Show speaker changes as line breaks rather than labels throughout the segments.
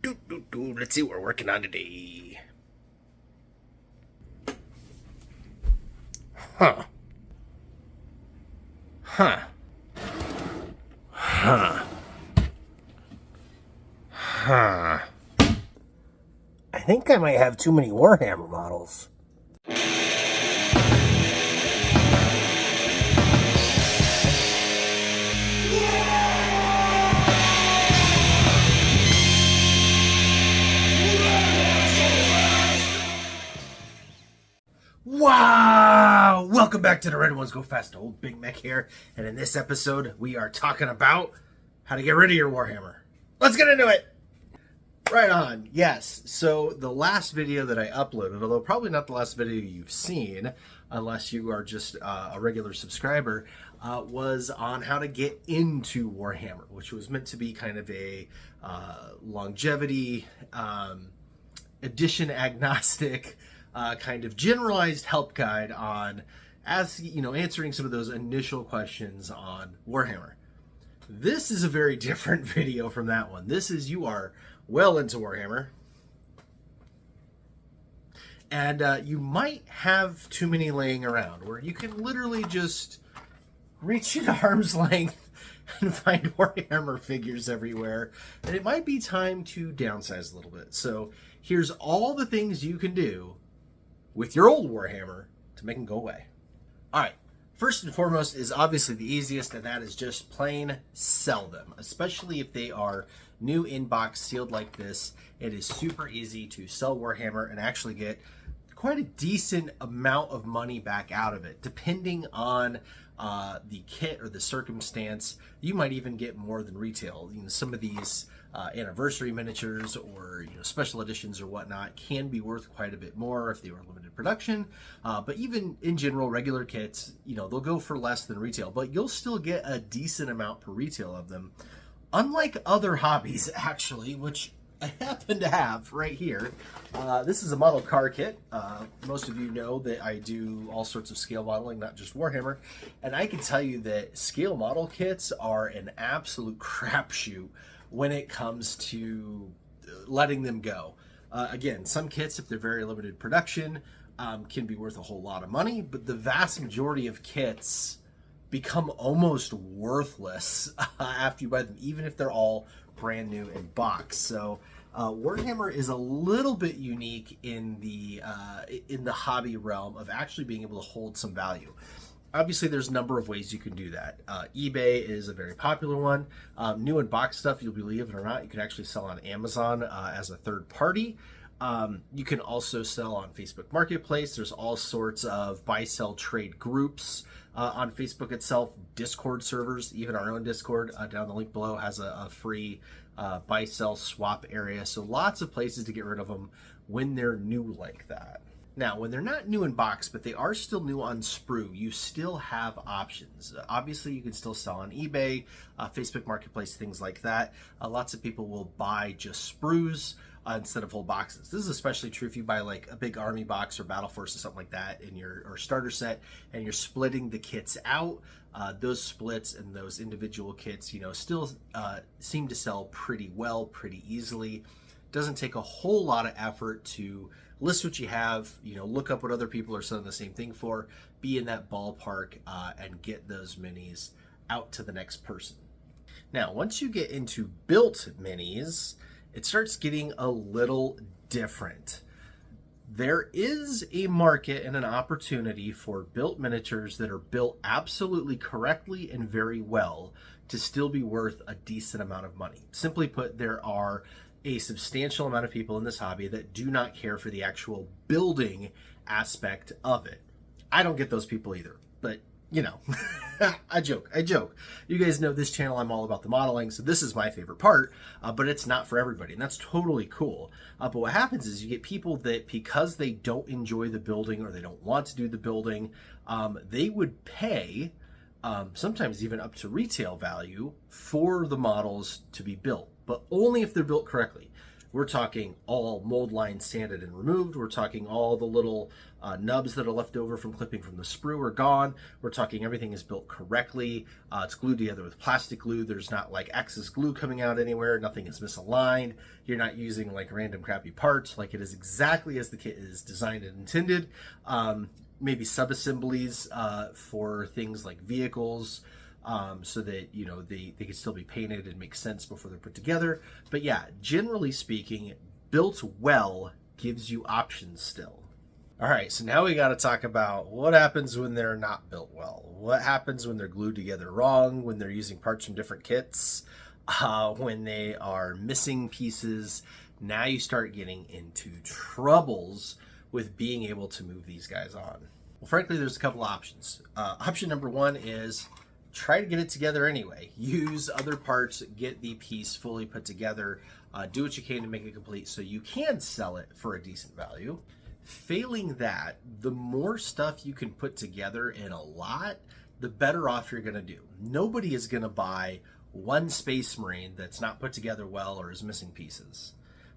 Let's see what we're working on today. Huh. Huh. Huh. Huh. I think I might have too many Warhammer models. Wow! Welcome back to the Red Ones Go Fast. Old Big Mek here, and in this episode, we are talking about how to get rid of your Warhammer. Let's get into it! Right on, yes. So the last video that I uploaded, although probably not the last video you've seen, unless you are just a regular subscriber, was on how to get into Warhammer, which was meant to be kind of a longevity, edition agnostic, kind of generalized help guide on, answering some of those initial questions on Warhammer. This is a very different video from that one. This is, you are well into Warhammer, and you might have too many laying around, where you can literally just reach at arm's length and find Warhammer figures everywhere, and it might be time to downsize a little bit. So here's all the things you can do with your old Warhammer to make them go away. All right, first and foremost is obviously the easiest, and that is just plain sell them, especially if they are new in-box sealed like this. It is super easy to sell Warhammer and actually get quite a decent amount of money back out of it. Depending on the kit or the circumstance, you might even get more than retail. Some of these anniversary miniatures or special editions or whatnot can be worth quite a bit more if they were limited production, but even in general, regular kits, they'll go for less than retail, but you'll still get a decent amount per retail of them, unlike other hobbies actually, which I happen to have right here. This is a model car kit. Most of you know that I do all sorts of scale modeling, not just Warhammer, and I can tell you that scale model kits are an absolute crapshoot when it comes to letting them go. Again, some kits, if they're very limited production, can be worth a whole lot of money, but the vast majority of kits become almost worthless after you buy them, even if they're all brand new in box. So Warhammer is a little bit unique in the hobby realm of actually being able to hold some value. Obviously, there's a number of ways you can do that. eBay is a very popular one. New in box stuff, you'll believe it or not, you can actually sell on Amazon as a third party. You can also sell on Facebook Marketplace. There's all sorts of buy-sell trade groups on Facebook itself, Discord servers, even our own Discord down the link below has a free buy-sell swap area. So lots of places to get rid of them when they're new like that. Now, when they're not new in box, but they are still new on sprue, you still have options. Obviously, you can still sell on eBay, Facebook Marketplace, things like that. Lots of people will buy just sprues instead of whole boxes. This is especially true if you buy like a big army box or battle force or something like that in your starter set, and you're splitting the kits out. Those splits and those individual kits, still seem to sell pretty well, pretty easily. Doesn't take a whole lot of effort to list what you have, look up what other people are selling the same thing for, be in that ballpark, and get those minis out to the next person. Now, once you get into built minis, it starts getting a little different. There is a market and an opportunity for built miniatures that are built absolutely correctly and very well to still be worth a decent amount of money. Simply put, there are a substantial amount of people in this hobby that do not care for the actual building aspect of it. I don't get those people either, but I joke. You guys know this channel, I'm all about the modeling, so this is my favorite part, but it's not for everybody, and that's totally cool. But what happens is you get people that, because they don't enjoy the building or they don't want to do the building, they would pay sometimes even up to retail value for the models to be built, but only if they're built correctly. We're talking all mold lines sanded and removed. We're talking all the little nubs that are left over from clipping from the sprue are gone. We're talking everything is built correctly. It's glued together with plastic glue. There's not like excess glue coming out anywhere. Nothing is misaligned. You're not using like random crappy parts. Like, it is exactly as the kit is designed and intended. Maybe sub-assemblies for things like vehicles, so that, you know, they can still be painted and make sense before they're put together. But yeah, generally speaking, built well gives you options still. All right, so now we got to talk about what happens when they're not built well. What happens when they're glued together wrong, when they're using parts from different kits, when they are missing pieces. Now you start getting into troubles with being able to move these guys on. Well, frankly, there's a couple options. Option number one is try to get it together anyway. Use other parts, get the piece fully put together, do what you can to make it complete so you can sell it for a decent value. Failing that, the more stuff you can put together in a lot, the better off you're gonna do. Nobody is gonna buy one Space Marine that's not put together well or is missing pieces.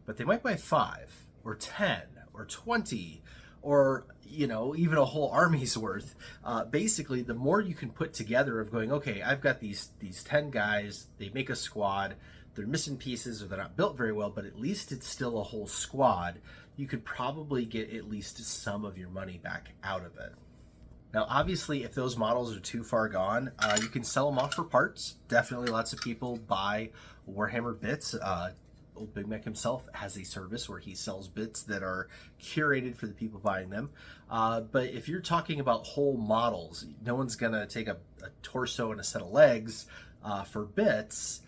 But they might buy 5 or 10 or 20 or, you know, even a whole army's worth. Basically, the more you can put together of going, okay, I've got these 10 guys, they make a squad, they're missing pieces or they're not built very well, but at least it's still a whole squad. You could probably get at least some of your money back out of it. Now, obviously, if those models are too far gone, you can sell them off for parts. Definitely lots of people buy Warhammer bits. Old Big Mek himself has a service where he sells bits that are curated for the people buying them. But if you're talking about whole models, no one's gonna take a torso and a set of legs for bits.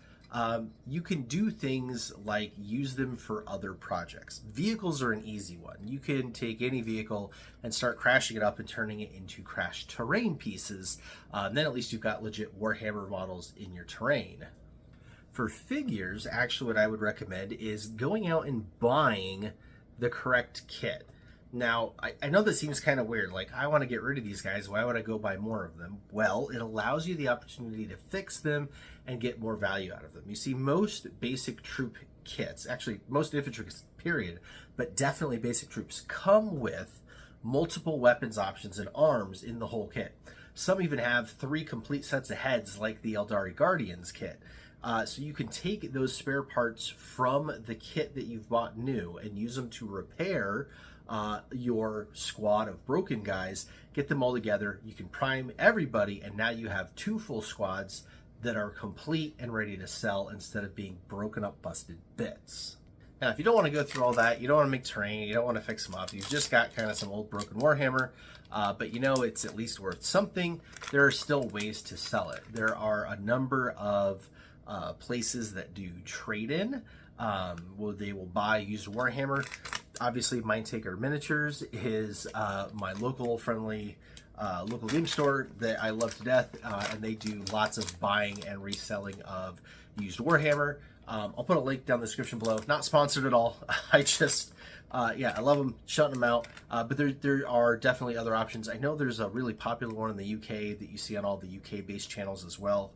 You can do things like use them for other projects. Vehicles are an easy one. You can take any vehicle and start crashing it up and turning it into crash terrain pieces. And then at least you've got legit Warhammer models in your terrain. For figures, actually what I would recommend is going out and buying the correct kit. Now, I know this seems kind of weird, like, I want to get rid of these guys, why would I go buy more of them? Well, it allows you the opportunity to fix them and get more value out of them. You see, most basic troop kits, actually most infantry kits, period, but definitely basic troops, come with multiple weapons options and arms in the whole kit. Some even have 3 complete sets of heads, like the Eldari Guardians kit. So you can take those spare parts from the kit that you've bought new and use them to repair your squad of broken guys, get them all together, you can prime everybody, and now you have 2 full squads that are complete and ready to sell instead of being broken up, busted bits. Now, if you don't want to go through all that, you don't want to make terrain, you don't want to fix them up, you've just got kind of some old broken Warhammer, but you know it's at least worth something, there are still ways to sell it. There are a number of places that do trade-in, where they will buy used Warhammer. Obviously, Mindtaker Miniatures is my local friendly local game store that I love to death, and they do lots of buying and reselling of used Warhammer. I'll put a link down in the description below. Not sponsored at all. I just, yeah, I love them, shutting them out. But there are definitely other options. I know there's a really popular one in the UK that you see on all the UK-based channels as well.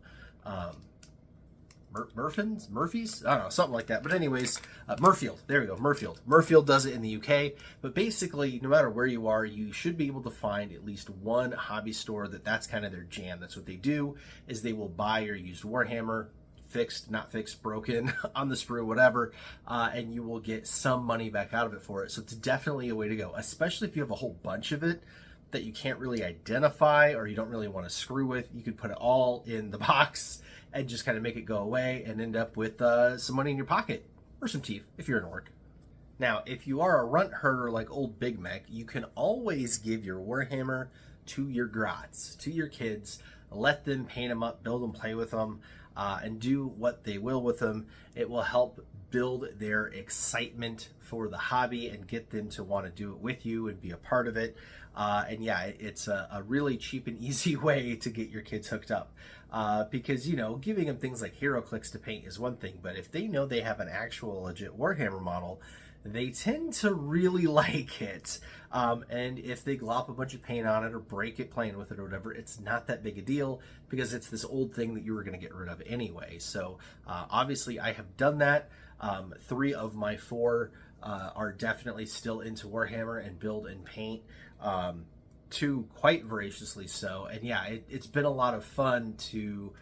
Murphy's? I don't know, something like that. But anyways, Murfield. There we go, Murfield. Murfield does it in the UK. But basically, no matter where you are, you should be able to find at least one hobby store that's kind of their jam. That's what they do, is they will buy your used Warhammer, fixed, not fixed, broken, on the sprue, whatever, and you will get some money back out of it for it. So it's definitely a way to go, especially if you have a whole bunch of it that you can't really identify or you don't really want to screw with. You could put it all in the box and just kind of make it go away and end up with some money in your pocket, or some teeth if you're an orc. Now, if you are a runt herder like old Big Mek, you can always give your Warhammer to your grots, to your kids, let them paint them up, build them, play with them, and do what they will with them. It will help build their excitement for the hobby and get them to want to do it with you and be a part of it. And yeah, it's a really cheap and easy way to get your kids hooked up. Because, you know, giving them things like hero clicks to paint is one thing, but if they know they have an actual legit Warhammer model, they tend to really like it. And if they glop a bunch of paint on it or break it playing with it or whatever, it's not that big a deal because it's this old thing that you were going to get rid of anyway. So obviously I have done that. 3 of my 4 are definitely still into Warhammer and build and paint. 2 quite voraciously so. And yeah, it's been a lot of fun to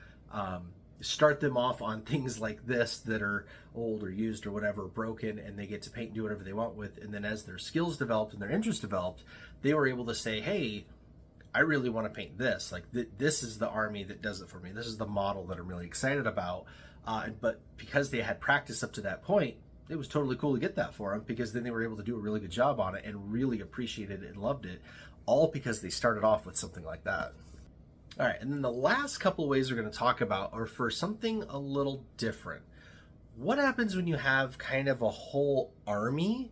start them off on things like this that are old or used or whatever, broken, and they get to paint and do whatever they want with. And then as their skills developed and their interest developed, they were able to say, hey, I really want to paint this. Like this is the army that does it for me. This is the model that I'm really excited about. But because they had practice up to that point, it was totally cool to get that for them, because then they were able to do a really good job on it and really appreciated it and loved it, all because they started off with something like that. All right, and then the last couple of ways we're going to talk about are for something a little different. What happens when you have kind of a whole army,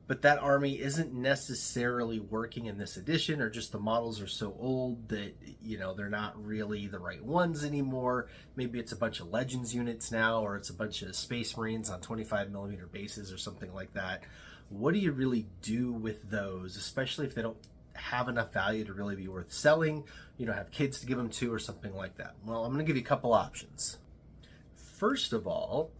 but that army isn't necessarily working in this edition, or just the models are so old that, you know, they're not really the right ones anymore. Maybe it's a bunch of Legends units now, or it's a bunch of Space Marines on 25mm bases or something like that. What do you really do with those, especially if they don't have enough value to really be worth selling, you know, have kids to give them to or something like that? Well, I'm going to give you a couple options. First of all,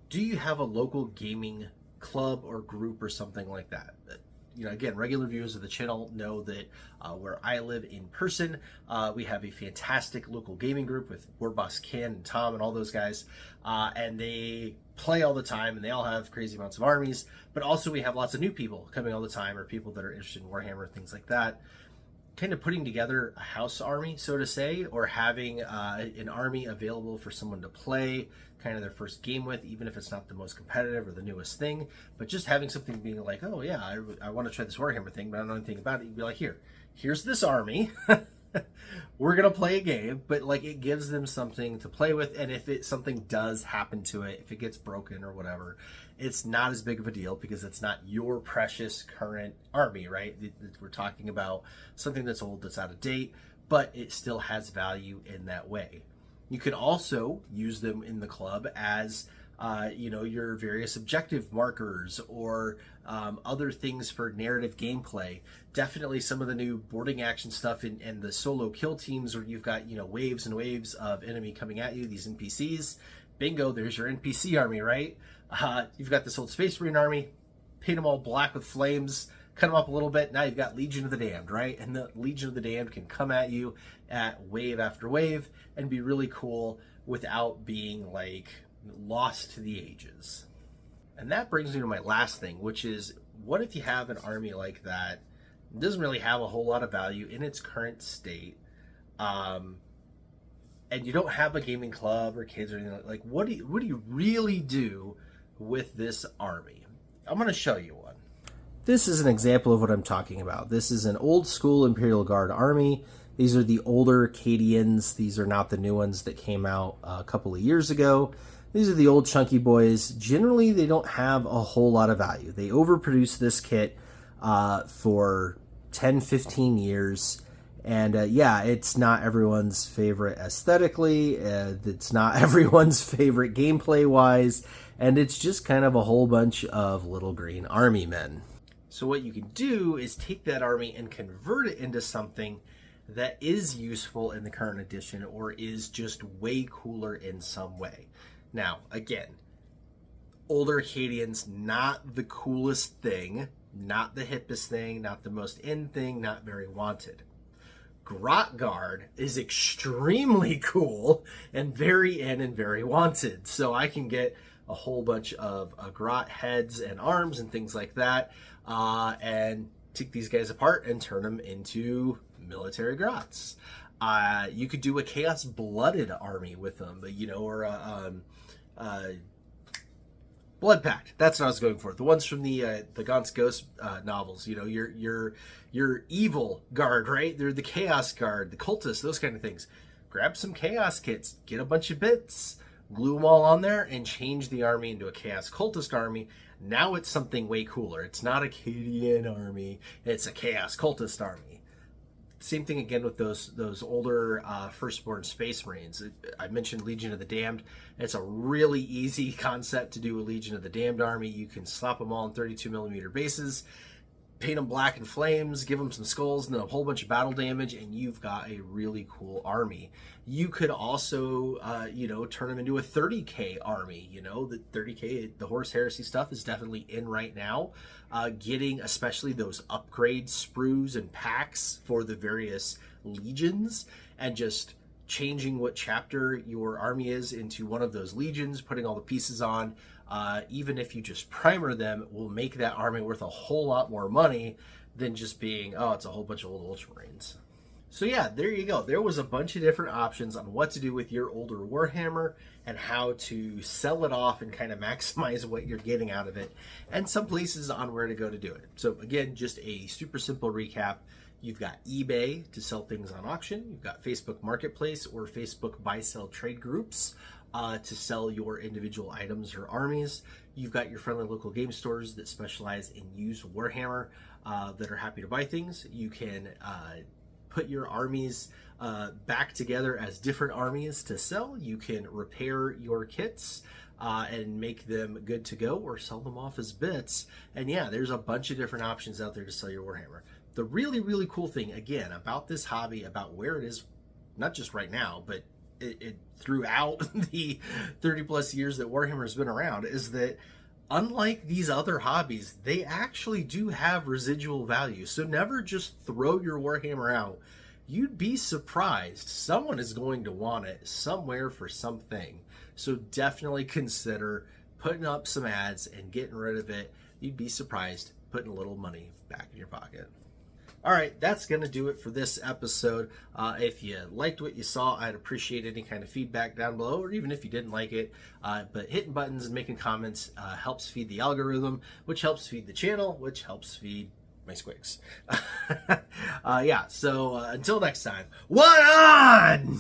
do you have a local gaming club or group or something like that? You know, again, regular viewers of the channel know that where I live in person, we have a fantastic local gaming group with Board Boss Ken and Tom and all those guys, and they play all the time, and they all have crazy amounts of armies. But also we have lots of new people coming all the time, or people that are interested in Warhammer, things like that. Kind of putting together a house army, so to say, or having an army available for someone to play kind of their first game with, even if it's not the most competitive or the newest thing, but just having something being like, oh yeah, I want to try this Warhammer thing, but I don't know anything about it. You'd be like, here's this army. We're gonna play a game, but like, it gives them something to play with, and if something does happen to it, if it gets broken or whatever, it's not as big of a deal, because it's not your precious current army, right? We're talking about something that's old, that's out of date, but it still has value in that way. You can also use them in the club as you know, your various objective markers, or other things for narrative gameplay. Definitely some of the new boarding action stuff and the solo kill teams, where you've got, you know, waves and waves of enemy coming at you, these NPCs. Bingo, there's your NPC army, right? You've got this old Space Marine army, paint them all black with flames, cut them up a little bit. Now you've got Legion of the Damned, right? And the Legion of the Damned can come at you at wave after wave and be really cool without being like lost to the ages. And that brings me to my last thing, which is, what if you have an army like that? It doesn't really have a whole lot of value in its current state, and you don't have a gaming club or kids or anything. Like, what do you really do with this army? I'm going to show you one. This is an example of what I'm talking about. This is an old school Imperial Guard army. These are the older Acadians. These are not the new ones that came out a couple of years ago. These are the old chunky boys. Generally, they don't have a whole lot of value. They overproduced this kit for 10, 15 years. And yeah, it's not everyone's favorite aesthetically. It's not everyone's favorite gameplay-wise. And it's just kind of a whole bunch of little green army men. So what you can do is take that army and convert it into something that is useful in the current edition, or is just way cooler in some way. Now, again, older Acadians, not the coolest thing, not the hippest thing, not the most in thing, not very wanted. Grot Guard is extremely cool and very in and very wanted. So I can get a whole bunch of Grot heads and arms and things like that, and take these guys apart and turn them into military Grots. You could do a Chaos Blooded army with them, you know, or Blood Pact. That's what I was going for. The ones from the Gaunt's Ghost novels. You know, your evil guard, right? They're the Chaos Guard, the cultists, those kind of things. Grab some Chaos kits, get a bunch of bits, glue them all on there, and change the army into a Chaos Cultist army. Now it's something way cooler. It's not a Acadian army. It's a Chaos Cultist army. Same thing again with those older Firstborn Space Marines. I mentioned Legion of the Damned. It's a really easy concept to do a Legion of the Damned army. You can slap them all in 32mm bases, paint them black in flames, give them some skulls, and then a whole bunch of battle damage, and you've got a really cool army. You could also, turn them into a 30k army. The 30k, the Horus Heresy stuff is definitely in right now. Getting especially those upgrade sprues and packs for the various legions, and just changing what chapter your army is into one of those legions, putting all the pieces on. Even if you just primer them, will make that army worth a whole lot more money than just being, oh, it's a whole bunch of old Ultramarines. So yeah, there you go. There was a bunch of different options on what to do with your older Warhammer and how to sell it off and kind of maximize what you're getting out of it, and some places on where to go to do it. So again, just a super simple recap. You've got eBay to sell things on auction. You've got Facebook Marketplace or Facebook buy-sell trade groups to sell your individual items or armies. You've got your friendly local game stores that specialize in used Warhammer that are happy to buy things. You can put your armies back together as different armies to sell. You can repair your kits and make them good to go, or sell them off as bits. And yeah, there's a bunch of different options out there to sell your Warhammer. The really, really cool thing, again, about this hobby, about where it is, not just right now, but it throughout the 30 plus years that Warhammer has been around, is that unlike these other hobbies, they actually do have residual value. So never just throw your Warhammer out. You'd be surprised. Someone is going to want it somewhere for something. So definitely consider putting up some ads and getting rid of it. You'd be surprised putting a little money back in your pocket. All right, that's going to do it for this episode. If you liked what you saw, I'd appreciate any kind of feedback down below, or even if you didn't like it. But hitting buttons and making comments helps feed the algorithm, which helps feed the channel, which helps feed my squigs. So until next time, what on?